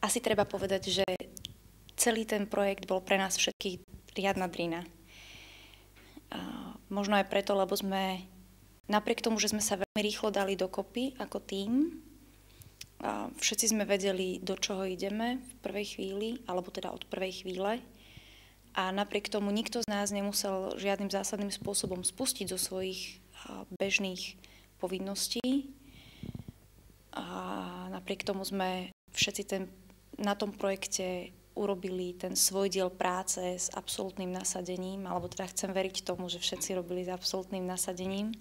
asi treba povedať, že celý ten projekt bol pre nás všetkých riadna drina. Možno aj preto, lebo sme napriek tomu, že sme sa veľmi rýchlo dali dokopy ako tím, všetci sme vedeli, do čoho ideme v prvej chvíli, alebo teda od prvej chvíle. A napriek tomu nikto z nás nemusel žiadnym zásadným spôsobom spustiť zo svojich bežných povinností. A napriek tomu sme všetci na tom projekte urobili ten svoj diel práce s absolútnym nasadením, alebo teda chcem veriť tomu, že všetci robili s absolútnym nasadením.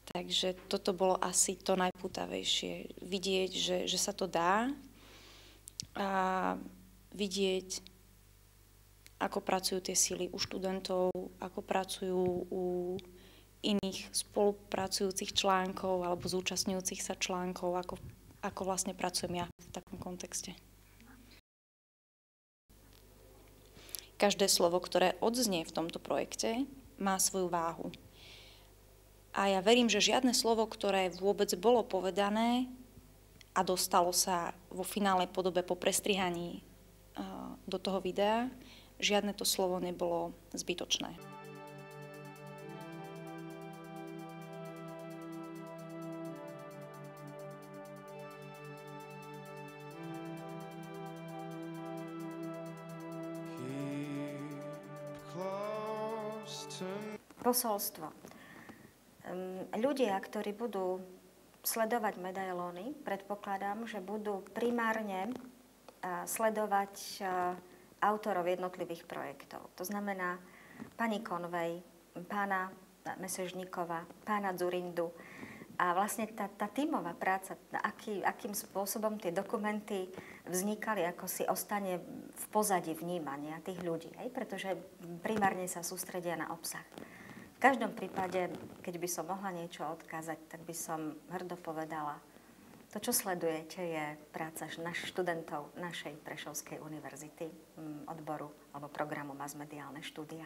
Takže toto bolo asi to najpútavejšie. Vidieť, že sa to dá a vidieť, ako pracujú tie sily u študentov, ako pracujú u iných spolupracujúcich článkov alebo zúčastňujúcich sa článkov, ako vlastne pracujem ja v takom kontexte. Každé slovo, ktoré odznie v tomto projekte, má svoju váhu. A ja verím, že žiadne slovo, ktoré vôbec bolo povedané a dostalo sa vo finálnej podobe po prestrihaní do toho videa, žiadne to slovo nebolo zbytočné. Posolstvo. Ľudia, ktorí budú sledovať medailóny, predpokladám, že budú primárne sledovať autorov jednotlivých projektov. To znamená pani Conway, pána Mesežníkova, pána Dzurindu. A vlastne tá tímová práca, akým spôsobom tie dokumenty vznikali, ako si ostane v pozadí vnímania tých ľudí, pretože primárne sa sústredia na obsah. V každom prípade, keď by som mohla niečo odkázať, tak by som hrdo povedala, to, čo sledujete, je práca študentov našej Prešovskej univerzity, odboru alebo programu Masmediálne štúdia.